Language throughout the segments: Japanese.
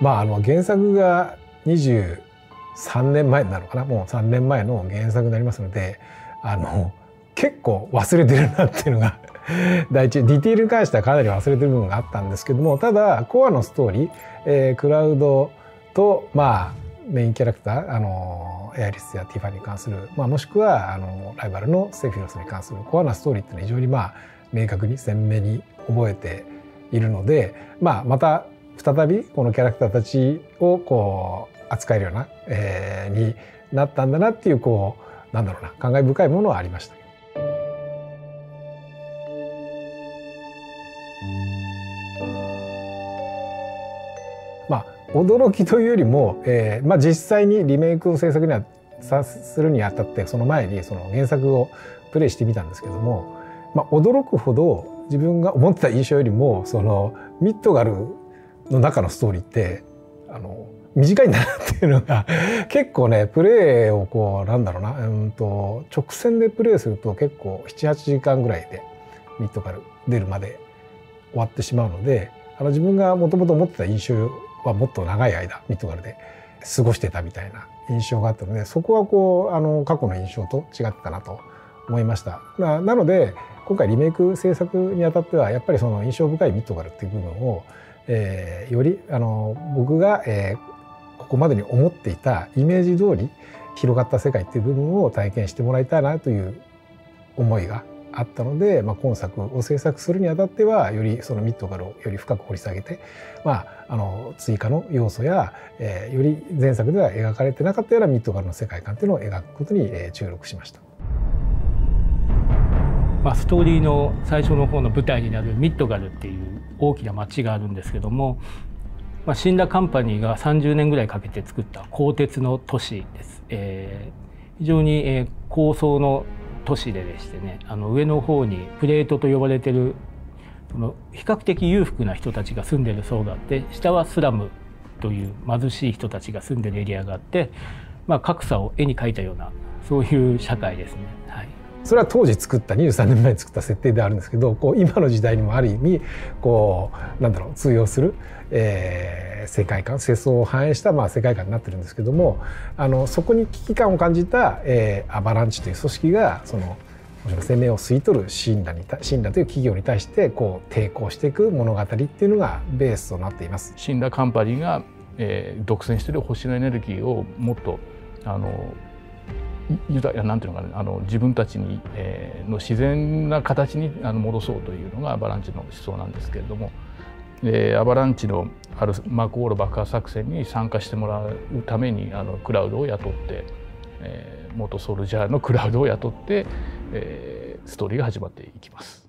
原作が23年前になるのかな、もう3年前の原作になりますので、結構忘れてるなっていうのが第一、ディティールに関してはかなり忘れてる部分があったんですけども、ただコアのストーリー、クラウドとメインキャラクターエアリスやティファに関する、もしくはライバルのセフィロスに関するコアなストーリーっていうのは非常に明確に鮮明に覚えているので、また再びこのキャラクターたちをこう扱えるような、になったんだなっていうなんだろうな、感慨深いものはありました。驚きというよりも、実際にリメイクを制作にするにあたってその前にその原作をプレイしてみたんですけども、驚くほど自分が思ってた印象よりもそのミッドガルの中のストーリーって短いんだなっていうのが結構ね、プレイをなんだろうな、直線でプレイすると結構 7,8 時間ぐらいでミッドガル出るまで終わってしまうので、自分がもともと持ってた印象はもっと長い間ミッドガルで過ごしてたみたいな印象があったので、そこは過去の印象と違ったなと思いました。なので今回リメイク制作にあたってはやっぱりその印象深いミッドガルっていう部分を、より僕が、ここまでに思っていたイメージ通り広がった世界っていう部分を体験してもらいたいなという思いがあったので、今作を制作するにあたってはよりそのミッドガルをより深く掘り下げて、追加の要素や、より前作では描かれてなかったようなミッドガルの世界観っていうのを描くことに、注力しました。ストーリーの最初の方の舞台になるミッドガルっていう大きな町があるんですけども、シンダカンパニーが30年ぐらいかけて作った鋼鉄の都市です。非常に、高層の都市でしてね、上の方にプレートと呼ばれてる比較的裕福な人たちが住んでる層があって、下はスラムという貧しい人たちが住んでるエリアがあって、格差を絵に描いたようなそういう社会ですね。はい、それは当時作った23年前に作った設定であるんですけど、今の時代にもある意味通用する、世界観、世相を反映した、世界観になってるんですけども、そこに危機感を感じた、アバランチという組織がその生命を吸い取るシンダという企業に対して抵抗していく物語っていうのがベースとなっています。シンダカンパニーが、独占している星のエネルギーをもっとなんていうのかな、自分たちに、の自然な形に戻そうというのがアバランチの思想なんですけれども、アバランチのあるマコール爆破作戦に参加してもらうためにクラウドを雇って、元ソルジャーのクラウドを雇って、ストーリーが始まっていきます。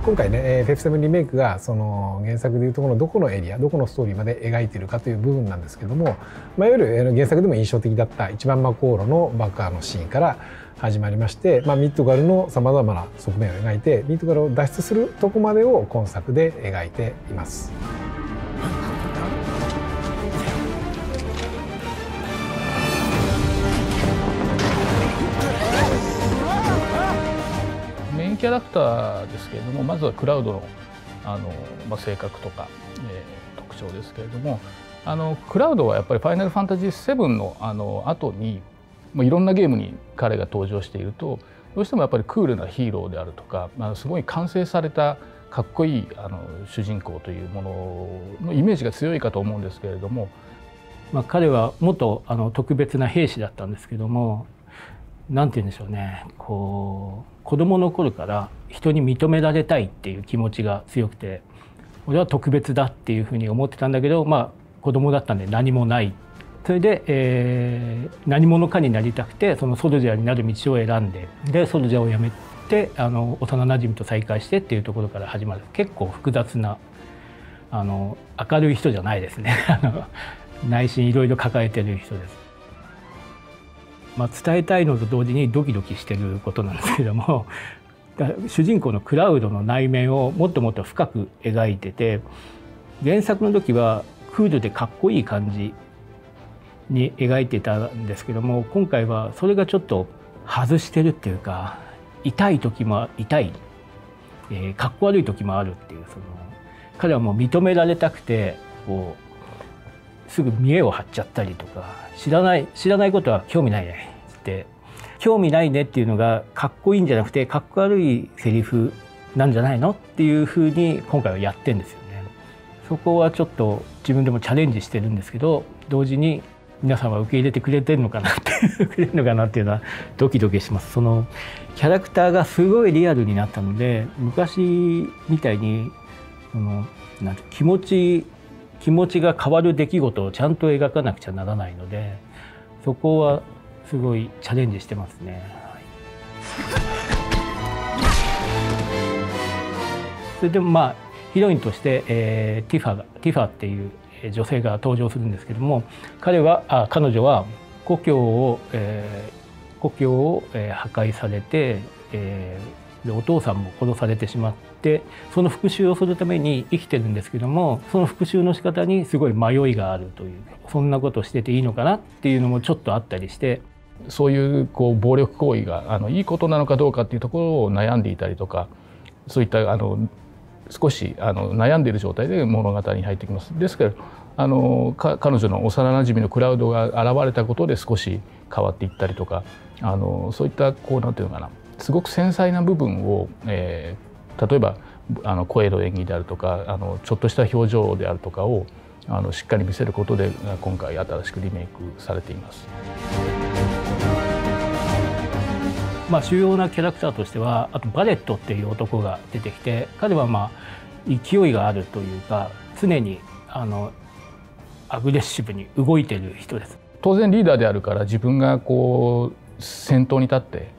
今回ね、FF7 リメイクがその原作でいうところのどこのエリア、どこのストーリーまで描いているかという部分なんですけども、いわゆる原作でも印象的だった一番魔航路の爆破のシーンから始まりまして、ミッドガルのさまざまな側面を描いて、ミッドガルを脱出するとこまでを今作で描いています。メインキャラクターですけれども、まずはクラウドの性格とか、特徴ですけれども、クラウドはやっぱり「ファイナルファンタジー7」の後にいろんなゲームに彼が登場していると、どうしてもやっぱりクールなヒーローであるとか、すごい完成されたかっこいい主人公というもののイメージが強いかと思うんですけれども、彼は元特別な兵士だったんですけども、なんて言うんでしょうね、子供の頃から人に認められたいっていう気持ちが強くて、俺は特別だっていうふうに思ってたんだけど、子供だったんで何もない。それで、何者かになりたくてそのソルジャーになる道を選んで、ソルジャーを辞めて幼なじみと再会してっていうところから始まる結構複雑な明るい人じゃないですね内心いろいろ抱えてる人です。伝えたいのと同時にドキドキしてることなんですけども、主人公のクラウドの内面をもっともっと深く描いてて、原作の時はクールでかっこいい感じに描いてたんですけども、今回はそれがちょっと外してるっていうか、痛い時も痛い、かっこ悪い時もあるっていう、彼はもう認められたくてこうすぐ見栄を張っちゃったりとか、知らないことは興味ないねって興味ないねっていうのがかっこいいんじゃなくてかっこ悪いセリフなんじゃないのっていうふうに今回はやってんですよね。そこはちょっと自分でもチャレンジしてるんですけど、同時に皆さんは受け入れてくれてるのかなっていうのはドキドキします。そのキャラクターがすごいリアルになったので、昔みたいになんて気持ちが変わる出来事をちゃんと描かなくちゃならないので、そこはすごいチャレンジしてますね。それでもヒロインとして、ティファっていう女性が登場するんですけども、彼女は故郷を破壊されて、お父さんも殺されてしまって、その復讐をするために生きてるんですけども、その復讐の仕方にすごい迷いがあるという、そんなことしてていいのかなっていうのもちょっとあったりして、そういう暴力行為がいいことなのかどうかっていうところを悩んでいたりとか、そういった少し悩んでいる状態で物語に入ってきます。ですから彼女の幼なじみのクラウドが現れたことで少し変わっていったりとか、そういったなんていうのかな、すごく繊細な部分を、例えば声の演技であるとかちょっとした表情であるとかをしっかり見せることで今回新しくリメイクされています。主要なキャラクターとしては、あとバレットっていう男が出てきて、彼は勢いがあるというか、常にアグレッシブに動いてる人です。当然リーダーであるから自分が先頭に立って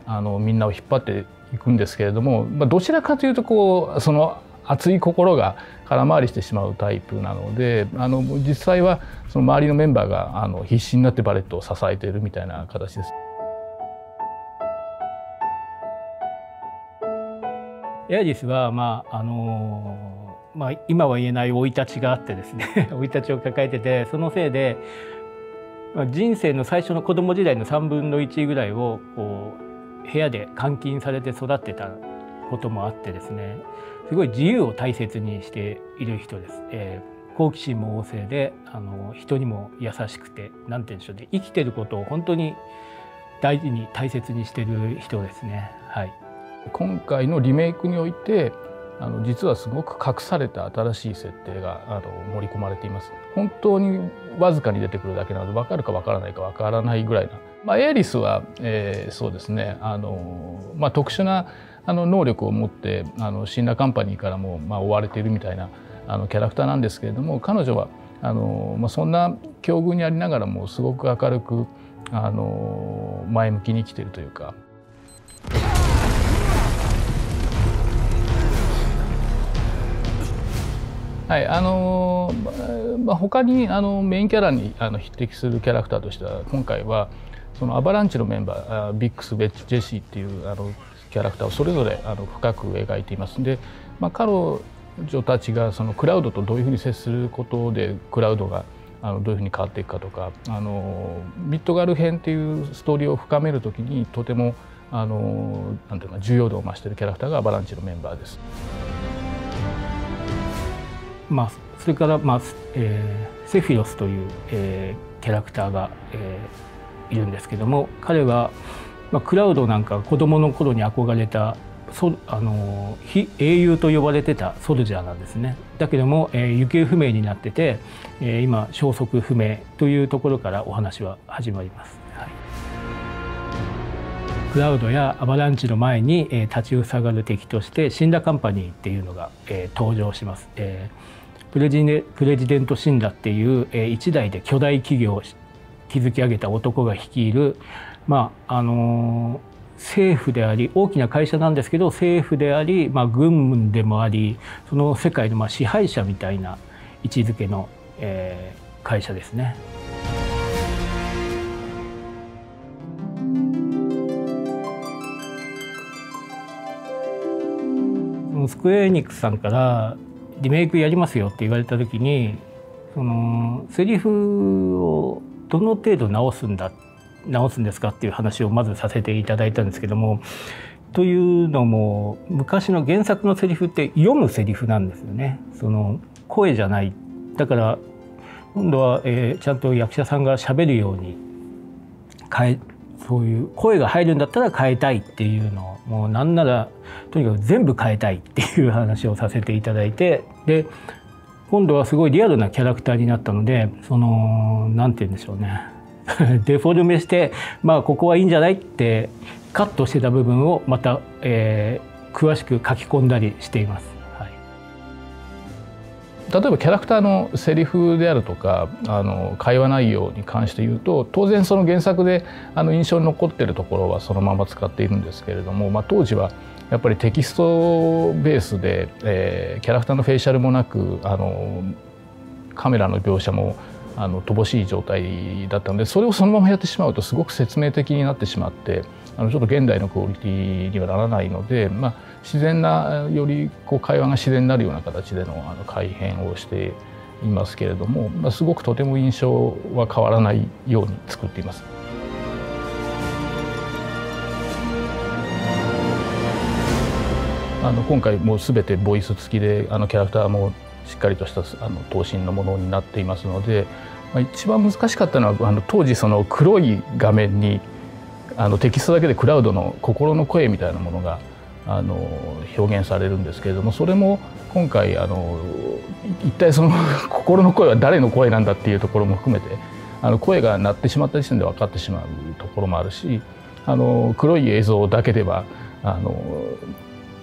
みんなを引っ張っていくんですけれども、どちらかというとその熱い心が空回りしてしまうタイプなので、実際はその周りのメンバーが必死になってバレットを支えているみたいな形です。エアリスは今は言えない生い立ちがあってですね生い立ちを抱えてて、そのせいで人生の最初の子供時代の3分の1ぐらいを部屋で監禁されて育ってたこともあってですね、すごい自由を大切にしている人です。好奇心も旺盛で人にも優しくて、なんて言うんでしょうね、生きてることを本当に大事に大切にしてる人ですね。はい。今回のリメイクにおいて実はすごく隠された新しい設定が盛り込まれています。本当にわずかに出てくるだけなので分かるか分からないか分からないぐらいな、エアリスは、そうですね特殊な能力を持ってシンラカンパニーからも追われているみたいなキャラクターなんですけれども、彼女はそんな境遇にありながらもすごく明るく前向きに生きているというか。はい、他にメインキャラに匹敵するキャラクターとしては、今回はそのアバランチのメンバービックス、ベッジ、ジェシーっていうキャラクターをそれぞれ深く描いています。で、彼女たちがそのクラウドとどういうふうに接することでクラウドがどういうふうに変わっていくかとか、ミッドガル編っていうストーリーを深めるときにとてもなんていうか重要度を増しているキャラクターがアバランチのメンバーです。それから、セフィロスという、キャラクターが、いるんですけども、彼は、クラウドなんか子どもの頃に憧れた非英雄と呼ばれてたソルジャーなんですね。だけども、行方不明になってて、今消息不明というところからお話は始まります。はい、クラウドやアバランチの前に、立ちふさがる敵としてシンラカンパニーっていうのが、登場します。プレジデント・シンラっていう、一代で巨大企業を築き上げた男が率いる、政府であり大きな会社なんですけど、政府であり、軍でもあり、その世界の支配者みたいな位置づけの、会社ですね。スクエアエニックスさんからリメイクやりますよって言われた時に、セリフをどの程度直すんですかっていう話をまずさせていただいたんですけども、というのも昔の原作のセリフって読むセリフなんですよね。その声じゃない。だから今度は、ちゃんと役者さんが喋るようにそういう声が入るんだったら変えたいっていうのをもうなんならとにかく全部変えたいっていう話をさせていただいて、で今度はすごいリアルなキャラクターになったので、そのなんて言うんでしょうねデフォルメしてまあここはいいんじゃないってカットしてた部分をまた、詳しく書き込んだりしています。はい、例えばキャラクターのセリフであるとか会話内容に関して言うと、当然その原作で印象に残っているところはそのまま使っているんですけれども、当時はやっぱりテキストベースで、キャラクターのフェイシャルもなくカメラの描写も乏しい状態だったので、それをそのままやってしまうとすごく説明的になってしまってちょっと現代のクオリティにはならないので、自然なより会話が自然になるような形での改変をしていますけれども、すごくとても印象は変わらないように作っています。今回もう全てボイス付きでキャラクターもしっかりとした頭身のものになっていますので、一番難しかったのは当時その黒い画面にテキストだけでクラウドの心の声みたいなものが表現されるんですけれども、それも今回一体その心の声は誰の声なんだっていうところも含めて声が鳴ってしまった時点で分かってしまうところもあるし、黒い映像だけでは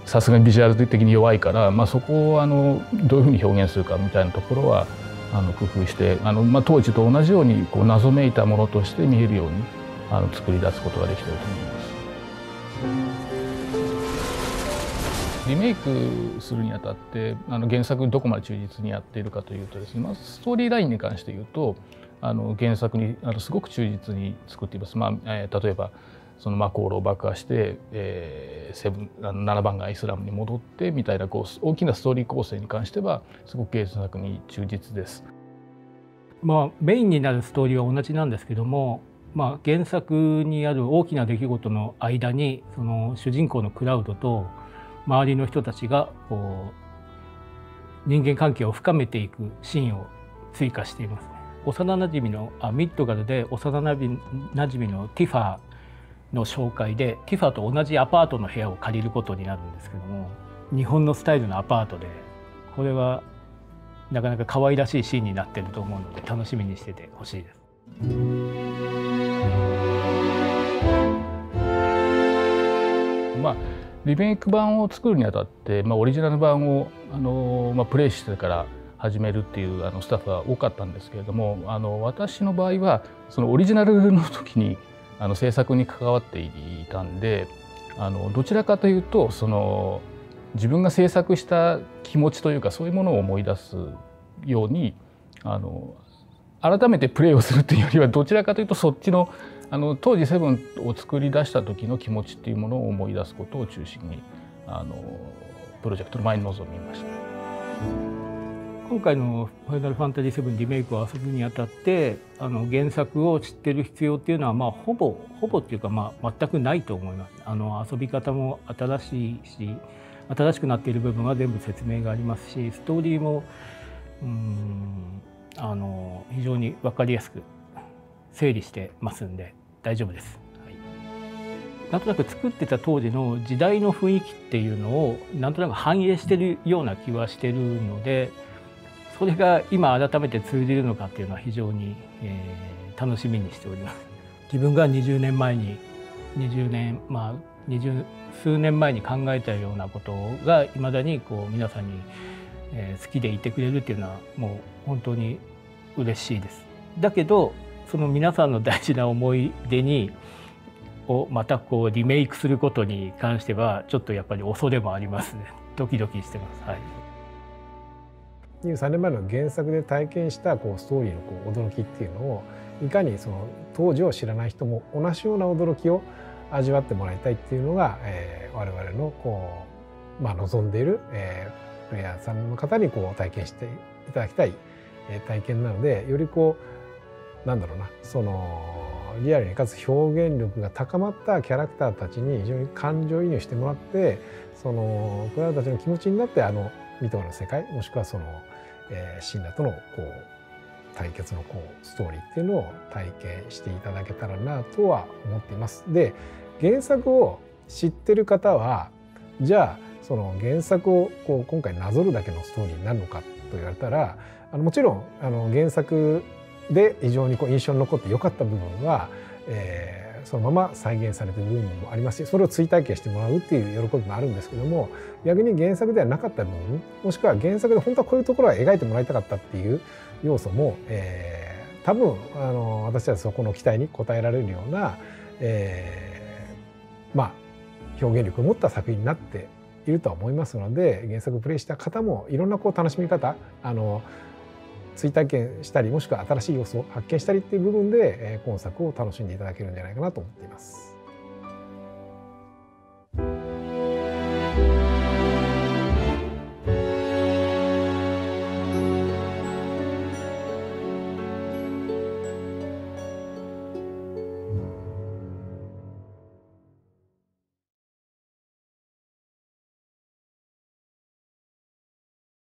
さすがにビジュアル的に弱いから、そこをどういうふうに表現するかみたいなところは工夫して当時と同じように謎めいたものとして見えるように作り出すことができていると思います。リメイクするにあたって原作にどこまで忠実にやっているかというとですね、ストーリーラインに関して言うと原作にすごく忠実に作っています。例えばその航路を爆破して、7番街イスラムに戻ってみたいな大きなストーリー構成に関してはすごく原作に忠実です。メインになるストーリーは同じなんですけども、原作にある大きな出来事の間にその主人公のクラウドと周りの人たちが人間関係を深めていくシーンを追加しています。幼なじみのミッドガルで幼なじみのティファの紹介でティファと同じアパートの部屋を借りることになるんですけども、日本のスタイルのアパートでこれはなかなか可愛らしいシーンになっていると思うので楽しみにしててほしいです。リメイク版を作るにあたって、オリジナル版をプレイしてから始めるっていうスタッフは多かったんですけれども、私の場合はそのオリジナルの時に制作に関わっていたんで、どちらかというとその自分が制作した気持ちというかそういうものを思い出すように改めてプレイをするというよりはどちらかというとそっちの当時セブンを作り出した時の気持ちっていうものを思い出すことを中心にプロジェクトの前に臨みました。今回の「ファイナルファンタジー7」リメイクを遊ぶにあたって原作を知ってる必要っていうのはほぼっていうか全くないと思います。遊び方も新しいし新しくなっている部分は全部説明がありますし、ストーリーも非常に分かりやすく整理してますんで大丈夫です。はい、なんとなく作ってた当時の時代の雰囲気っていうのをなんとなく反映してるような気はしてるので、それが今改めて通じるのかっていうのは非常に、楽しみにしております。自分が20年前に20数年前に考えたようなことがいまだに皆さんに、好きでいてくれるっていうのはもう本当に嬉しいです。だけどその皆さんの大事な思い出をまたリメイクすることに関してはちょっとやっぱり恐れもありますね。ドキドキしてます。はい。23年前の原作で体験したストーリーの驚きっていうのをいかにその当時を知らない人も同じような驚きを味わってもらいたいっていうのが、我々の望んでいる、プレイヤーさんの方に体験していただきたい、体験なので、よりそのリアルにかつ表現力が高まったキャラクターたちに非常に感情移入してもらって、そのクラウドたちの気持ちになってミトガの世界もしくはその、シンラとの対決のストーリーっていうのを体験していただけたらなとは思っています。で、原作を知ってる方はじゃあその原作を今回なぞるだけのストーリーになるのかと言われたら、もちろん原作で非常に印象に残って良かった部分は、そのまま再現されている部分もありますし、それを追体験してもらうっていう喜びもあるんですけども、逆に原作ではなかった部分、もしくは原作で本当はこういうところは描いてもらいたかったっていう要素も、多分私はそこの期待に応えられるような、表現力を持った作品になっているとは思いますので、原作をプレイした方もいろんな楽しみ方、追体験したり、もしくは新しい要素を発見したりっていう部分で、今作を楽しんでいただけるんじゃないかなと思っています。